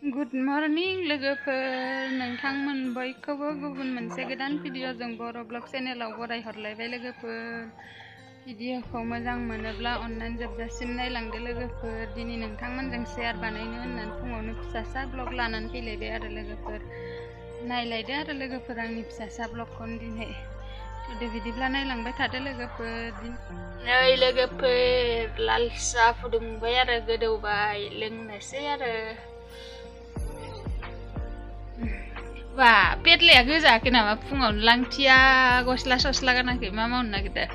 Good morning लोगोफोर नोंथांमोन बयखौबो गुबुन मोनसे गोदान भिडिअजों बर' ब्लग चेनेलाव बरायहरलायबाय लोगोफोर भिडिअखौ मोजां मोनोब्ला अन्नानै जोबजासिम नायलांदो लोगोफोर दिनै नोंथांमोनजों शेयार बानायनो होननानै फुङावनो फिसासा ब्लग लानानै फैलायबाय आरो लोगोफोर नायलायदो आरो लोगोफोर आंनि फिसासा ब्लगखौ दिनै दे बिदिब्ला नायलांबाय थादो लोगोफोर नै लोगोफोर लाल साहा फुदुंबाय आरो गोदौबाय लोंनोसै आरो Wah, petle aku sakit nama pungon langtia gosla sosla kan aku mama unna kita.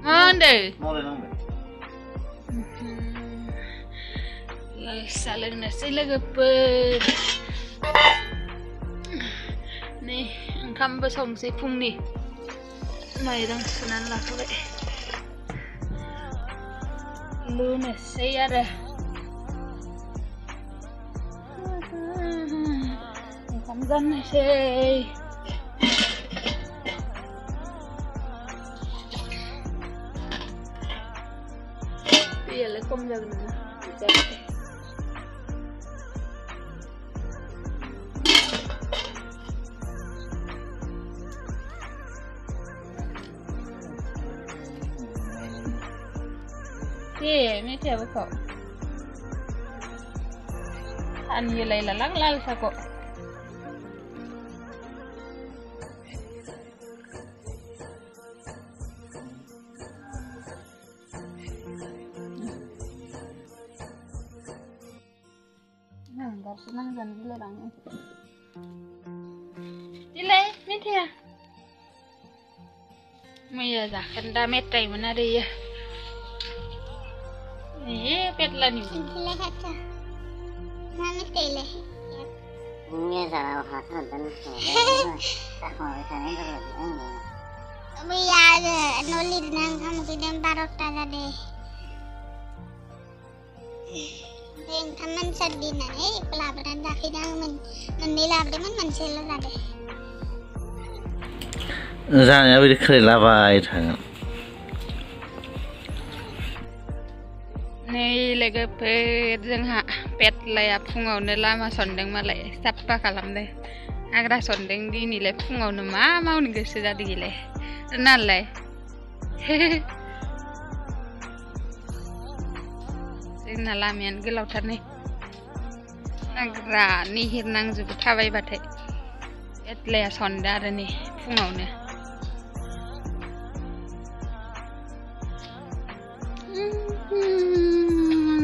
Monde. Mole nangbe. Saling nasi lagi per. Nih, engkau besong si pung nih. Mai dong sunan lah kau. Lu nasi ada. Gan say Iya le kom jaga na Iya, ini siapa kok? Ani lay lalang lal sa kok. Senang dan gila orangnya. Dile, ini dia. Maya dah kena metai mana dia? Petlah ni. Dile kata, mana tele? Ini cara hasan dan tak mau sana dulu. Biar nolid nang kamu tidak taruh tanda deh. Yang teman sedih nih, pelajaran dah kita menilai man sel ada. Jangan ya kerja baik kan. Nih lega pet jengha pet layap fungau nelama sondeng malay sappa kalam deh. Agra sondeng di nilai fungau nama mau nih sudah digile. Nalai. Nalamian gelau nih agra nih nang juga thawai batai etle sonda nih fungau nih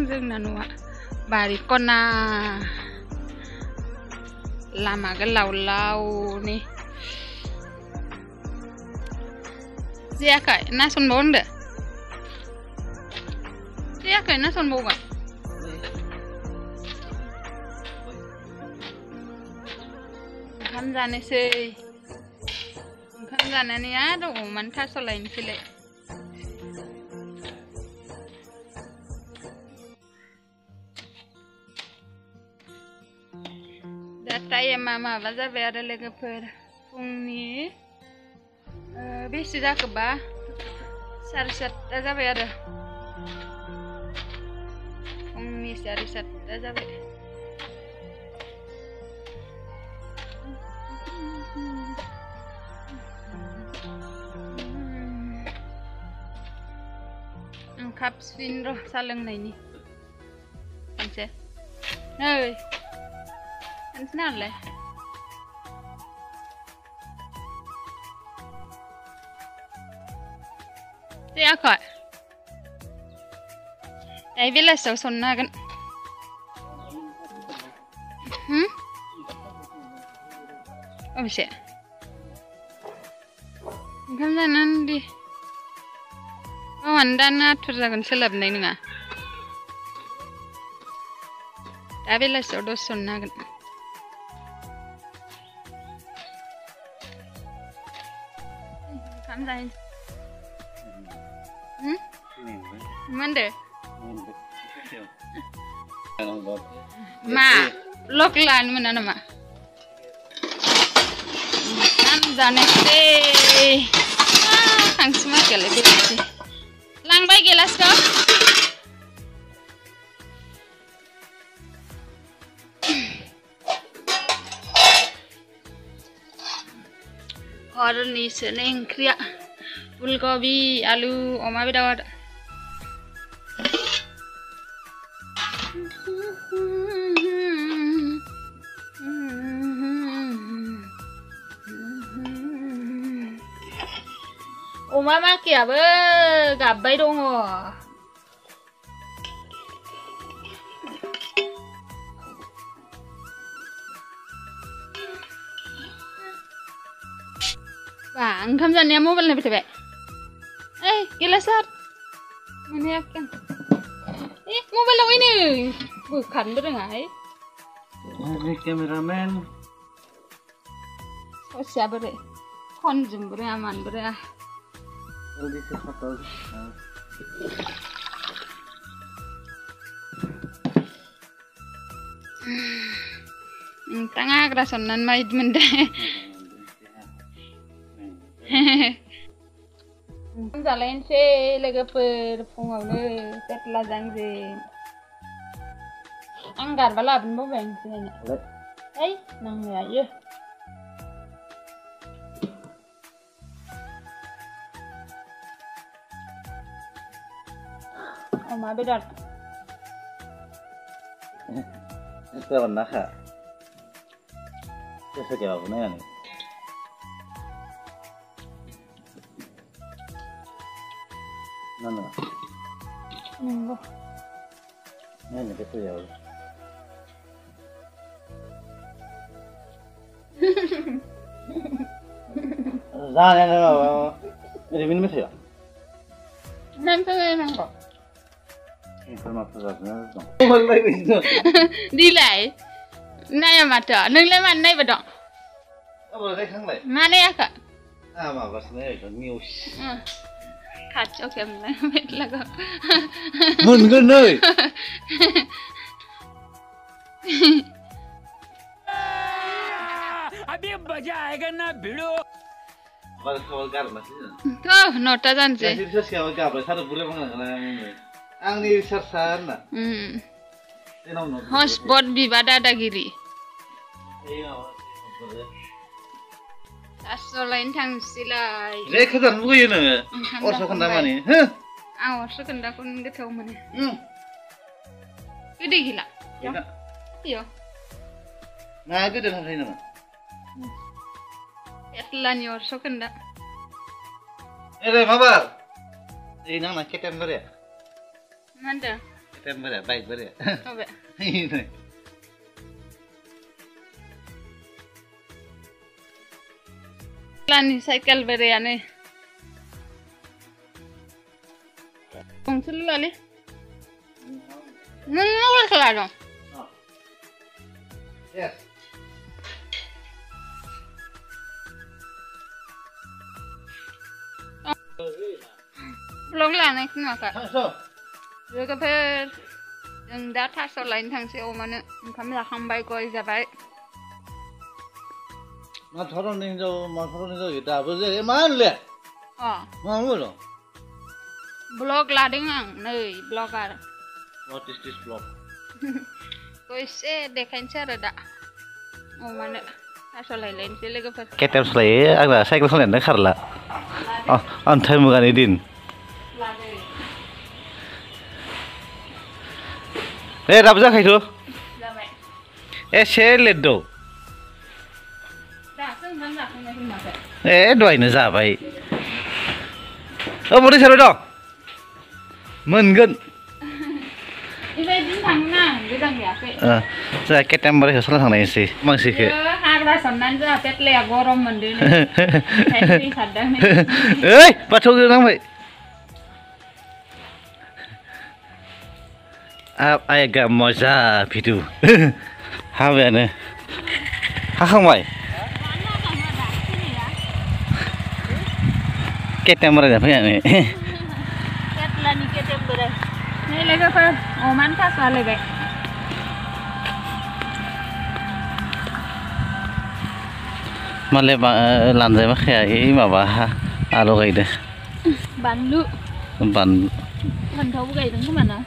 jeng nanua bari kona lama gelau nih siapa nasun bonda Siapa yang nasun boga? Kamzane sih, kamzane ni ada mantas selain sile. Data ya mama, baca biar lagi per pungni. Bisa dah keba, sarsat baca biar. Dari set aja be. Angkap swin roh salang na ini. Panse. Hey. Panse na le. Siya ka. Ay bila sa sonna kan. Oh bisa. Kamza nanti. Oh anda na terjagan selab nih nggak? Tapi lah sudah sonna kan. Kamza ini. Mana? Ma, loklan mana nama? Kamzane sih. Kang semua kali begitu. Lang bay gelas kau? हरनि सोनाय ओंख्रिया फुलकबि आलु अमा बेदर अमा माखायाबो गाबबाय दङ बा ओंखाम जानाया मबाइल नायबाय थाबाय ओइ गिलासार मोनायाखै आं मबाइलाव ओइनै बोखारनोबो रोङाहाय केमेरामेन ससेया बोरै फनजोंबो रोङा मानोबो रोङा नोंथाङा हाग्रा सननानै माबायदि मोनदों ओंखाम जालायनोसै लोगोफोर फुङावनो पेटला जांजों आं गारबा लाबोनो बावबाय आं जिरायनो ओइ नांनो हायो अमा बेदर Kawan naka. Terus kayak apa nih? Mana? Nunggu. Ini betul ya. Jangan apa. Ini minum ya? Nanti nangkok. Informasi apa? Mulai itu. Dilai. Naya mata. Nenglah mana naya bedok. Apa lagi kang lagi? Mana ya kak? Ama basnya itu news. Kacau kemana? Betlaga. Mungkin nih. अभी बजा आएगा ना भिड़ो Kalau kawal gar masih. Tuh, nota janji. Masih bisa kawal gar, satu bulan mana kalau ang ni sarsan. Hotspot bibada dagiri. Asal lain tang silai. Lek kan bukan ni. Orang kan nama ni. Orang kan dah kun getau mana. Gede gila. Yo. Nah, gede kan ini nama. Etlan yor sokenda. Mabar. Ini nak ketem beri. Mana? Ketem beri, baik beri. Oke. Ini. Lani cycle beri ane. Kongsul lali. Nunggu kelado. Yes. Vlog lani kena kak. So. Logoper. Yang data selain tang si omane, kami lah hambai koi jabai. Masalah ni kita apa sih? Mana le? Oh, Mana lo? vlog lading ang, nih vlogar. What is this vlog? Koi se dekain cara dah. Omane, asal lain si logoper. Ketem selai, agak saya kalau selai nak kerla. Oh, antai mukan idin. Rabza kah itu? Share ledo. Dua ini zabai. Oh, boleh seru dong. Mungkin. Ini bintang nang, bintang biasa. Saya ketem boleh sesuatu sana sih, masih ke. Harga sonan je, petle agorom mandi ni. Hei, sadar ni. Patung tu nang baik. Agak moza pitu. Apa ni? Hakang baik. Ketem berada apa ni? Ketlah ni ketem berada. Ni lega per, oman kas wale baik. Malah lantai macam ini mabah alu gay deh. Bandu. Ban. Ban tahu gay dengan mana?